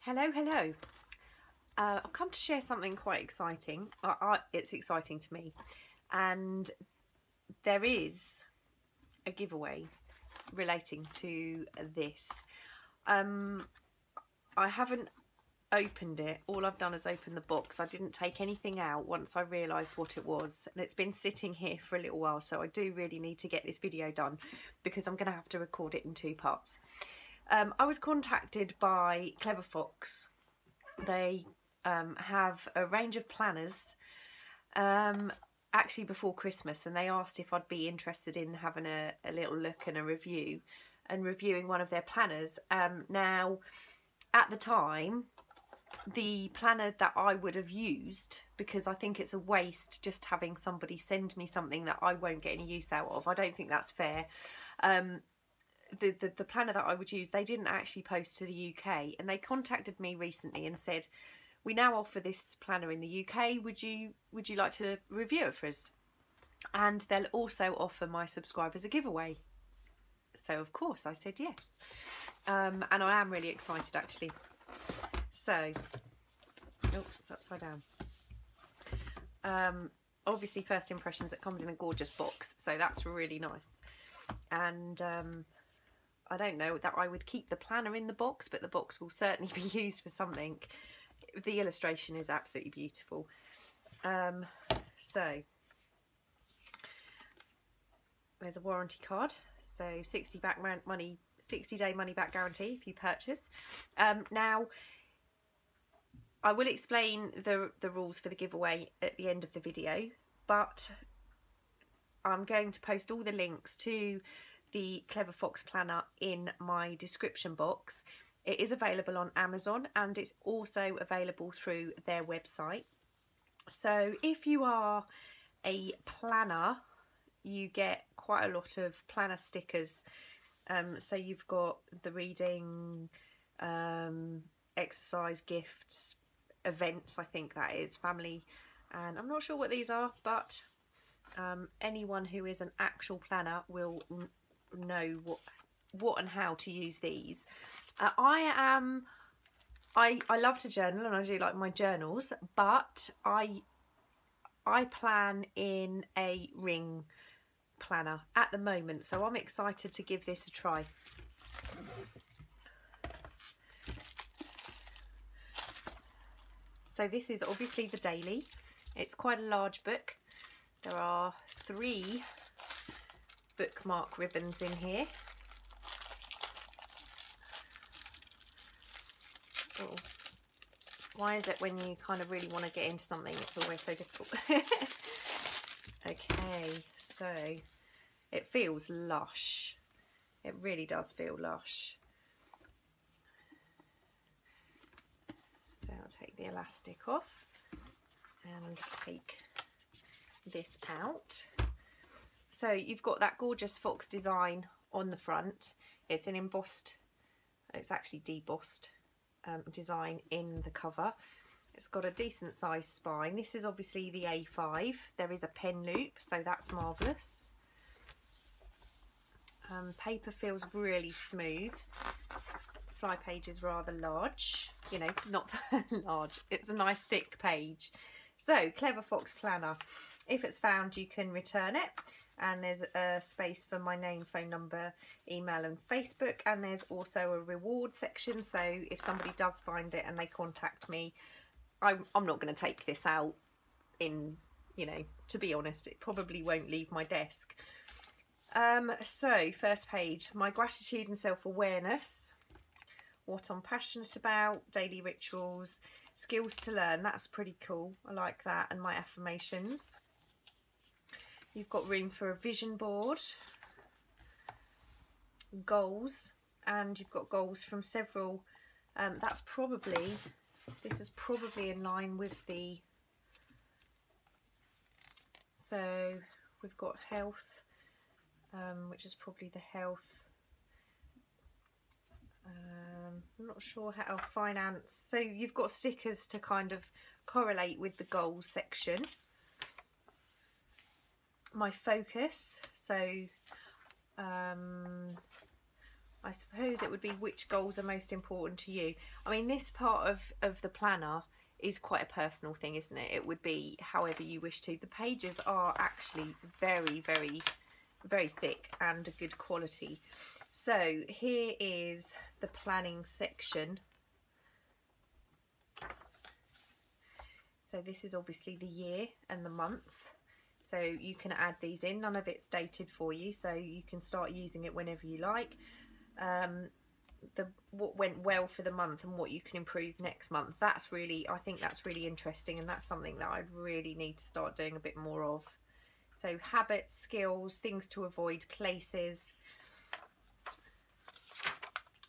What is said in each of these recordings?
Hello. I've come to share something quite exciting. It's exciting to me, and there is a giveaway relating to this. I haven't opened it. All I've done is open the box. I didn't take anything out once I realised what it was, and it's been sitting here for a little while, so I do really need to get this video done because I'm going to have to record it in 2 parts. I was contacted by CleverFox. They have a range of planners actually before Christmas, and they asked if I'd be interested in having a little look and a review and reviewing one of their planners. Now, at the time, the planner that I would have used, because I think it's a waste just having somebody send me something that I won't get any use out of. I don't think that's fair. The planner that I would use, they didn't actually post to the UK, and they contacted me recently and said, we now offer this planner in the UK, would you like to review it for us? And they'll also offer my subscribers a giveaway. So of course I said yes, and I am really excited actually. So, oh, it's upside down. Obviously first impressions, it comes in a gorgeous box, so that's really nice. And I don't know that I would keep the planner in the box, but the box will certainly be used for something. The illustration is absolutely beautiful. So there's a warranty card, so 60-day money back guarantee if you purchase. Now I will explain the rules for the giveaway at the end of the video, but I'm going to post all the links to the CleverFox planner in my description box. It is available on Amazon, and it's also available through their website. So if you are a planner, you get quite a lot of planner stickers. So you've got the reading, exercise, gifts, events, I think that is, family, and I'm not sure what these are, but anyone who is an actual planner will know what and how to use these. I love to journal, and I do like my journals, but I plan in a ring planner at the moment, so I'm excited to give this a try. So this is obviously the daily. It's quite a large book. There are 3 bookmark ribbons in here. Oh, why is it when you kind of really want to get into something, it's always so difficult? Okay, so it feels lush. It really does feel lush. So I'll take the elastic off and take this out. So you've got that gorgeous fox design on the front. It's an embossed, it's actually debossed design in the cover. It's got a decent sized spine. This is obviously the A5. There is a pen loop, so that's marvellous. Paper feels really smooth. The fly page is rather large, you know, not large, it's a nice thick page. So CleverFox planner, if it's found you can return it, and there's a space for my name, phone number, email and Facebook, and there's also a reward section, so if somebody does find it and they contact me, I'm not going to take this out in, you know, to be honest, it probably won't leave my desk. So first page, my gratitude and self-awareness, what I'm passionate about, daily rituals, skills to learn, that's pretty cool, I like that, and my affirmations. You've got room for a vision board, goals, and you've got goals from several, this is probably in line with the, so we've got health, which is probably the health, I'm not sure how, finance, so you've got stickers to kind of correlate with the goals section. My focus, so I suppose it would be which goals are most important to you. I mean, this part of the planner is quite a personal thing, isn't it? It would be however you wish to. The pages are actually very, very, very thick and good quality. So here is the planning section. So this is obviously the year and the month. So you can add these in. None of it's dated for you, so you can start using it whenever you like. What went well for the month and what you can improve next month. That's really, I think that's really interesting, and that's something that I really need to start doing a bit more of. So habits, skills, things to avoid, places.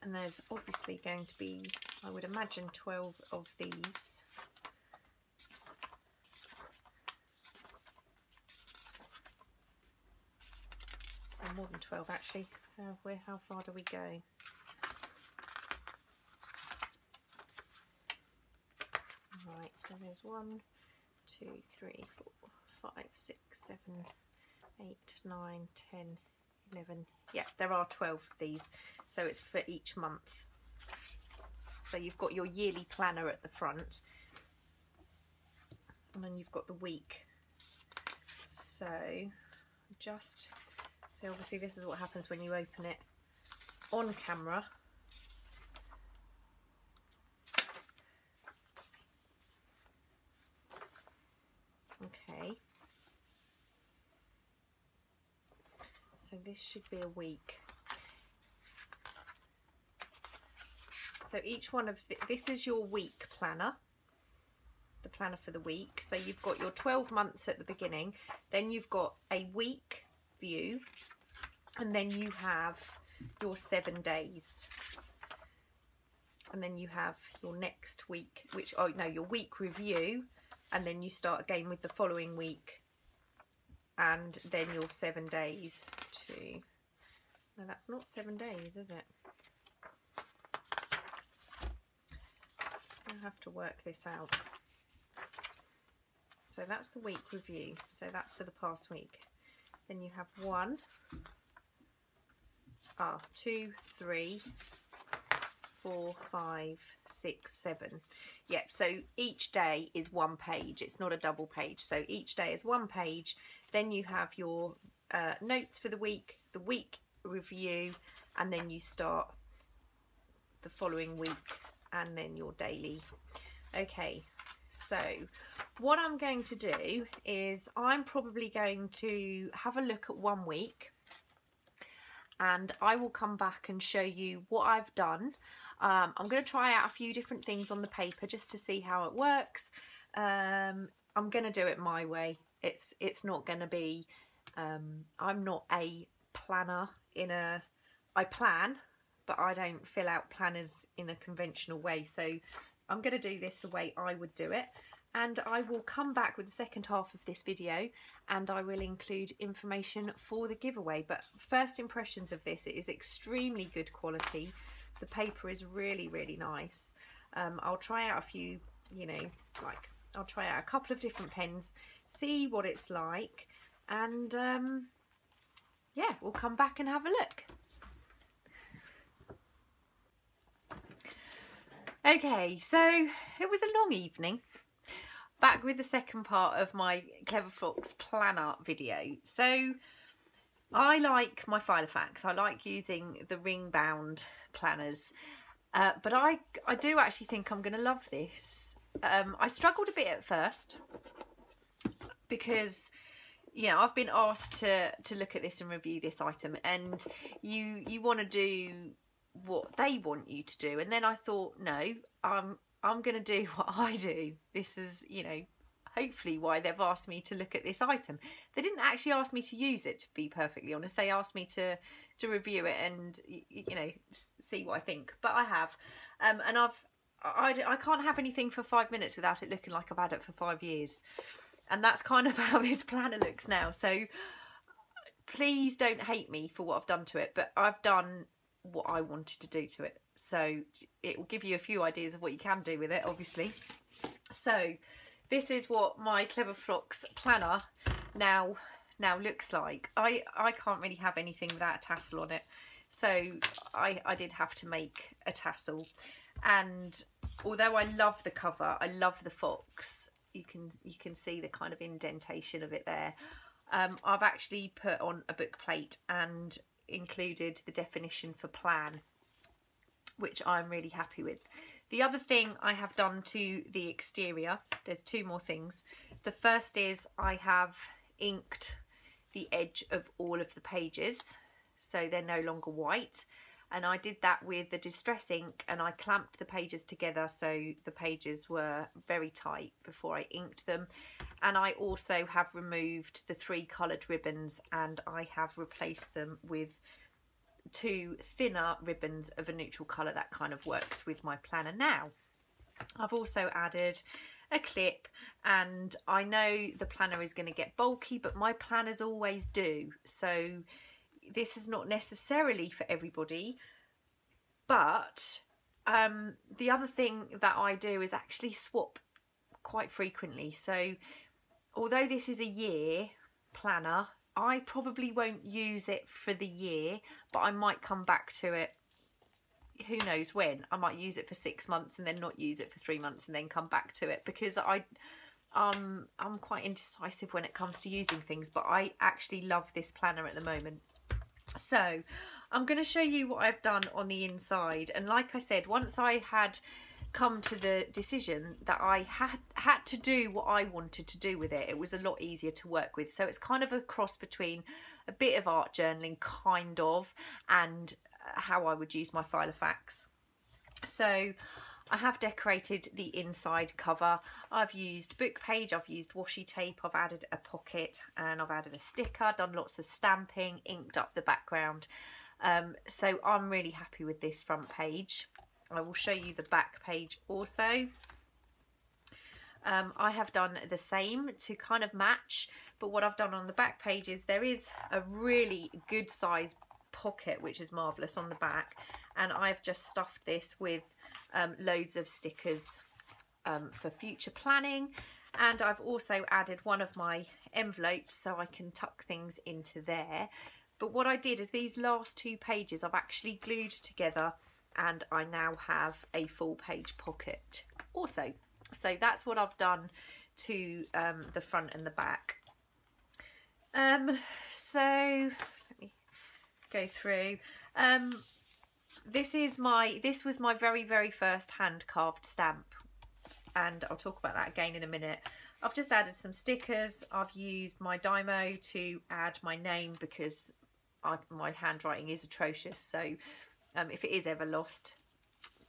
And there's obviously going to be, I would imagine, 12 of these. Or more than 12 actually. How far do we go? Right, so there's 1, 2, 3, 4, 5, 6, 7, 8, 9, 10, 11. Yeah, there are 12 of these, so it's for each month. So you've got your yearly planner at the front, and then you've got the week. So obviously this is what happens when you open it on camera. Okay, so this should be a week. So each one of this is your week planner, the planner for the week. So you've got your 12 months at the beginning, then you've got a week view, and then you have your 7 days, and then you have your next week, which, oh no, your week review, and then you start again with the following week, and then your 7 days to, no, that's not 7 days, is it? I'll have to work this out. So that's the week review, so that's for the past week. Then you have 1, 2, 3, 4, 5, 6, 7. Yep, so each day is 1 page. It's not a double page. So each day is 1 page. Then you have your notes for the week review, and then you start the following week, and then your daily. Okay, so what I'm going to do is I'm probably going to have a look at 1 week, and I will come back and show you what I've done. I'm going to try out a few different things on the paper just to see how it works. I'm going to do it my way. It's not going to be, I'm not a planner I plan, but I don't fill out planners in a conventional way. So I'm going to do this the way I would do it. And I will come back with the second half of this video, and I will include information for the giveaway. But first impressions of this, it is extremely good quality. The paper is really, really nice. I'll try out a few, I'll try out a couple of different pens, see what it's like, and yeah, we'll come back and have a look. Okay, so it was a long evening. Back with the second part of my CleverFox planner video. So I like my Filofax. I like using the ring bound planners, but I do actually think I'm going to love this. I struggled a bit at first because, you know, I've been asked to look at this and review this item, and you want to do what they want you to do, and then I thought, no, I'm going to do what I do. This is, you know, hopefully why they've asked me to look at this item. They didn't actually ask me to use it, to be perfectly honest. They asked me to review it and, you know, see what I think. But I have, and I can't have anything for 5 minutes without it looking like I've had it for 5 years. And that's kind of how this planner looks now. So please don't hate me for what I've done to it, but I've done what I wanted to do to it. So it will give you a few ideas of what you can do with it, obviously. So this is what my CleverFox planner now looks like. I can't really have anything without a tassel on it. so I did have to make a tassel. And although I love the cover, I love the fox, you can see the kind of indentation of it there. I've actually put on a book plate and included the definition for plan, which I'm really happy with. The other thing I have done to the exterior, there's two more things. The first is I have inked the edge of all of the pages, so they're no longer white. And I did that with the distress ink, and I clamped the pages together so the pages were very tight before I inked them. And I also have removed the 3 coloured ribbons, and I have replaced them with 2 thinner ribbons of a neutral colour. That kind of works with my planner now. I've also added a clip, and I know the planner is going to get bulky, but my planners always do, so this is not necessarily for everybody. But the other thing that I do is actually swap quite frequently. So although this is a year planner, I probably won't use it for the year, but I might come back to it, who knows when. I might use it for 6 months and then not use it for 3 months and then come back to it, because I'm quite indecisive when it comes to using things, but I actually love this planner at the moment. So I'm going to show you what I've done on the inside. And like I said, once I had come to the decision that I had to do what I wanted to do with it, it was a lot easier to work with. So it's kind of a cross between a bit of art journaling, kind of, and how I would use my file of facts. So I have decorated the inside cover. I've used book page, I've used washi tape, I've added a pocket, and I've added a sticker, done lots of stamping, inked up the background. So I'm really happy with this front page. I will show you the back page also. I have done the same to kind of match, but what I've done on the back page is there is a really good size pocket, which is marvellous, on the back, and I've just stuffed this with loads of stickers for future planning. And I've also added one of my envelopes so I can tuck things into there. But what I did is these last 2 pages I've actually glued together, and I now have a full page pocket also. So that's what I've done to the front and the back. So let me go through. This was my very first hand carved stamp, and I'll talk about that again in a minute. I've just added some stickers. I've used my Dymo to add my name because my handwriting is atrocious, so if it is ever lost,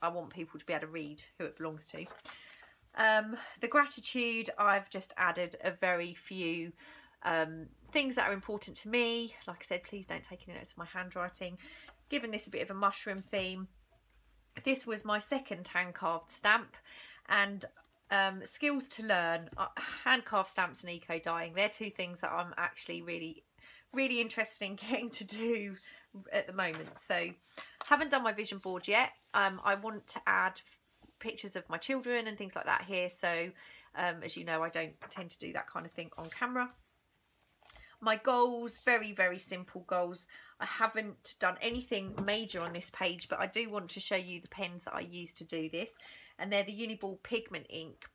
I want people to be able to read who it belongs to. The gratitude, I've just added a very few things that are important to me. Like I said, please don't take any notes of my handwriting. Given this a bit of a mushroom theme. This was my second hand carved stamp, and skills to learn, hand carved stamps and eco dyeing. They're 2 things that I'm actually really interested in getting to do at the moment. So haven't done my vision board yet. I want to add pictures of my children and things like that here. So as you know, I don't tend to do that kind of thing on camera. My goals, very simple goals. I haven't done anything major on this page, but I do want to show you the pens that I use to do this, and they're the Uniball pigment ink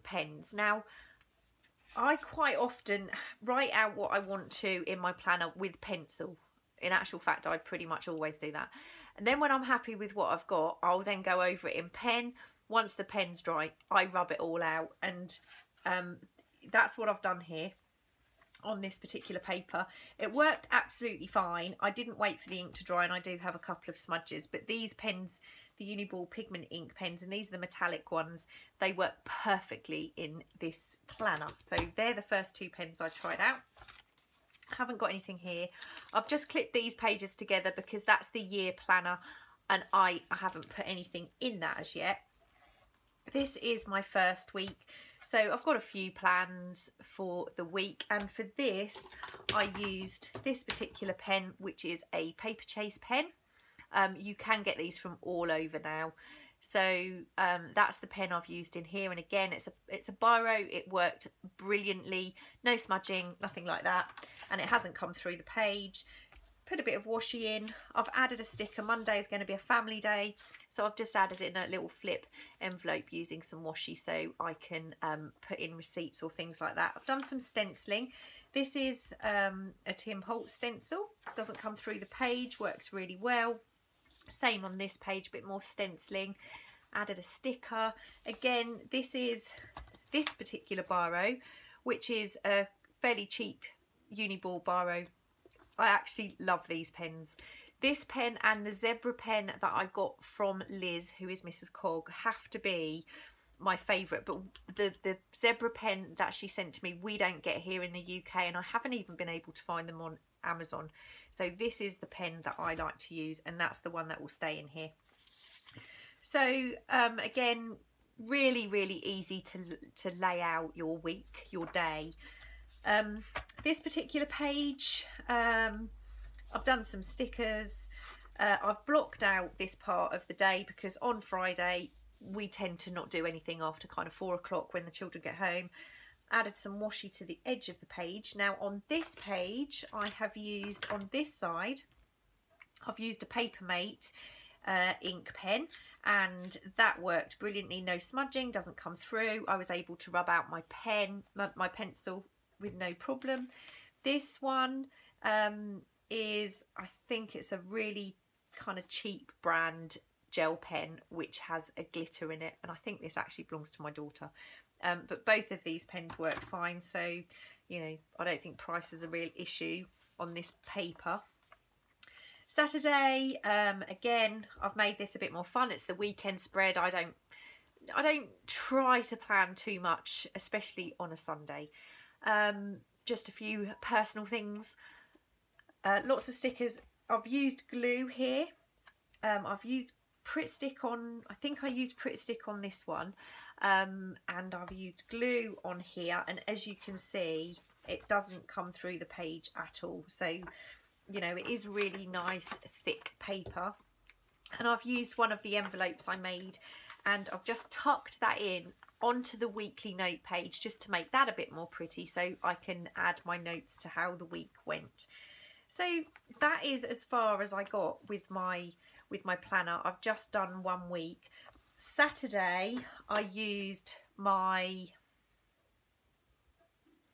pens. Now, I quite often write out what I want to in my planner with pencil. In actual fact, I pretty much always do that. And then when I'm happy with what I've got, I'll then go over it in pen. Once the pen's dry, I rub it all out, and that's what I've done here on this particular paper. It worked absolutely fine. I didn't wait for the ink to dry, and I do have a couple of smudges, but these pens, the Uniball pigment ink pens, and these are the metallic ones, they work perfectly in this planner. So they're the first 2 pens I tried out. Haven't got anything here. I've just clipped these pages together because that's the year planner, and I haven't put anything in that as yet. This is my first week, so I've got a few plans for the week, and for this I used this particular pen, which is a paper chase pen. You can get these from all over now, so that's the pen I've used in here, and again it's a biro. It worked brilliantly, no smudging, nothing like that, and it hasn't come through the page. put a bit of washi in. I've added a sticker. Monday is going to be a family day, so I've just added in a little flip envelope using some washi so I can put in receipts or things like that. I've done some stenciling. This is a Tim Holtz stencil. Doesn't come through the page, works really well. Same on this page, a bit more stenciling. Added a sticker. Again, this is this particular biro, which is a fairly cheap Uniball biro. I actually love these pens. This pen and the zebra pen that I got from Liz, who is Mrs. Cog, have to be my favourite. But the zebra pen that she sent to me, we don't get here in the UK, and I haven't even been able to find them on Amazon. So this is the pen that I like to use, and that's the one that will stay in here. So again, really easy to lay out your week, your day. This particular page, I've done some stickers. I've blocked out this part of the day because on Friday we tend to not do anything after kind of 4 o'clock when the children get home. Added some washi to the edge of the page. Now on this page I have used, on this side, I've used a Papermate ink pen, and that worked brilliantly. No smudging, doesn't come through. I was able to rub out my pen, my pencil with no problem. This one is, I think it's a really kind of cheap brand gel pen which has a glitter in it, and I think this actually belongs to my daughter. But both of these pens work fine, so you know, I don't think price is a real issue on this paper. Saturday, again, I've made this a bit more fun. It's the weekend spread. I don't try to plan too much, especially on a Sunday. Just a few personal things. Lots of stickers. I've used glue here. I've used Pritt Stick on, I think I used Pritt Stick on this one. And I've used glue on here. And as you can see, it doesn't come through the page at all. So, you know, it is really nice, thick paper. And I've used one of the envelopes I made, and I've just tucked that in onto the weekly note page just to make that a bit more pretty, so I can add my notes to how the week went. So that is as far as I got with my planner. I've just done 1 week. Saturday I used my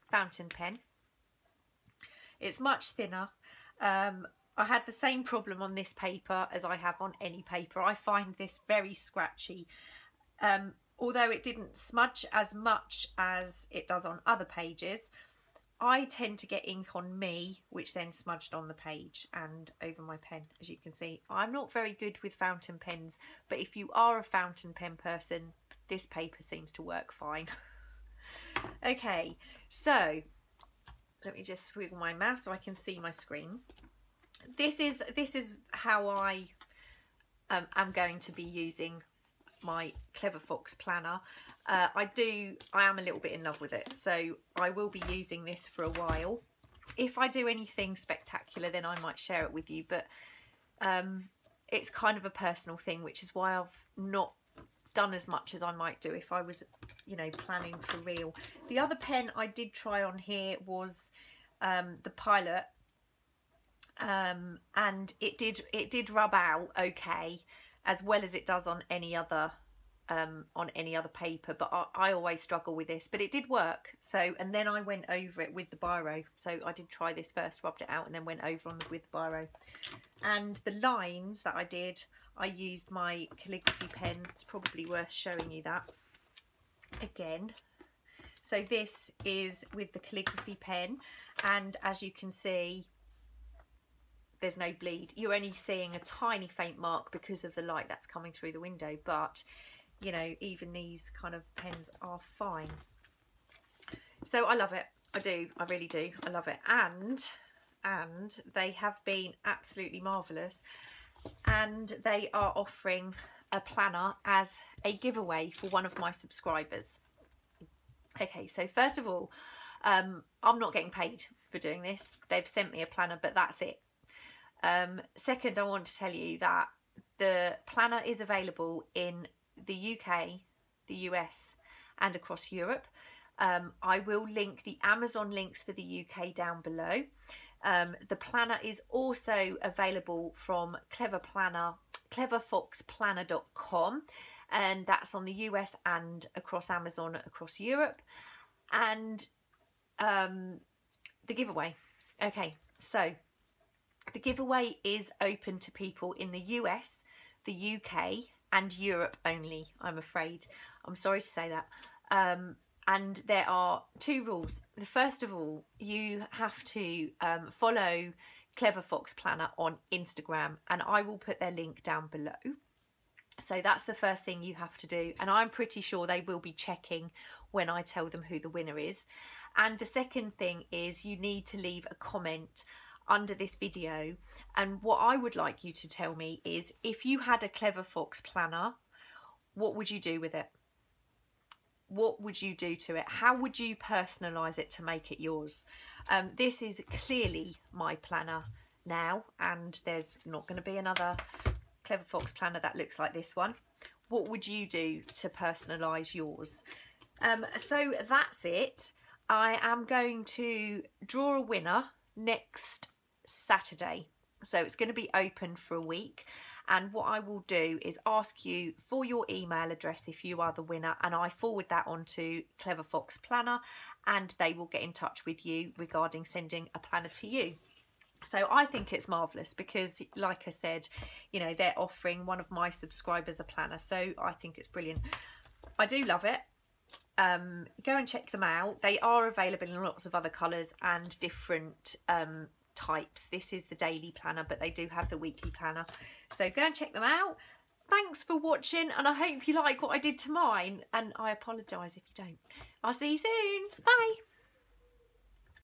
fountain pen. It's much thinner. I had the same problem on this paper as I have on any paper. I find this very scratchy. Although it didn't smudge as much as it does on other pages, I tend to get ink on me, which then smudged on the page and over my pen, as you can see. I'm not very good with fountain pens, but if you are a fountain pen person, this paper seems to work fine. Okay, so let me just wiggle my mouse so I can see my screen. This is how I am going to be using my CleverFox planner. I am a little bit in love with it, so I will be using this for a while. If I do anything spectacular, then I might share it with you, but it's kind of a personal thing, which is why I've not done as much as I might do if I was, you know, planning for real. The other pen I did try on here was the Pilot, and it did rub out okay, as well as it does on any other paper, but I always struggle with this, but it did work. So, and then I went over it with the biro. So I did try this first, rubbed it out, and then went over with the biro. And the lines that I did, I used my calligraphy pen. It's probably worth showing you that again. So this is with the calligraphy pen, and as you can see, there's no bleed. You're only seeing a tiny faint mark because of the light that's coming through the window, but you know, even these kind of pens are fine. So I love it. I do. I really do. I love it. And they have been absolutely marvellous. And they are offering a planner as a giveaway for one of my subscribers. Okay, so first of all, I'm not getting paid for doing this. They've sent me a planner, but that's it. Second, I want to tell you that the planner is available in the UK, the US, and across Europe. I will link the Amazon links for the UK down below. The planner is also available from CleverFoxPlanner.com, and that's on the US and across Amazon across Europe. And the giveaway. Okay, so the giveaway is open to people in the US, the UK and Europe only, I'm afraid. I'm sorry to say that. And there are 2 rules. The first of all, you have to follow CleverFox Planner on Instagram, and I will put their link down below. So that's the first thing you have to do, and I'm pretty sure they will be checking when I tell them who the winner is. And the second thing is you need to leave a comment under this video, and what I would like you to tell me is, if you had a CleverFox planner, what would you do with it? What would you do to it? How would you personalise it to make it yours? This is clearly my planner now, and there's not going to be another CleverFox planner that looks like this one. What would you do to personalise yours? So that's it. I am going to draw a winner next Saturday. So it's going to be open for a week. And what I will do is ask you for your email address if you are the winner, and I forward that on to CleverFox Planner, and they will get in touch with you regarding sending a planner to you. So I think it's marvellous because, like I said, you know, they're offering one of my subscribers a planner. So I think it's brilliant. I do love it. Go and check them out. They are available in lots of other colours and different types. This is the daily planner, but they do have the weekly planner. So go and check them out. Thanks for watching, and I hope you like what I did to mine. And I apologise if you don't. I'll see you soon. Bye.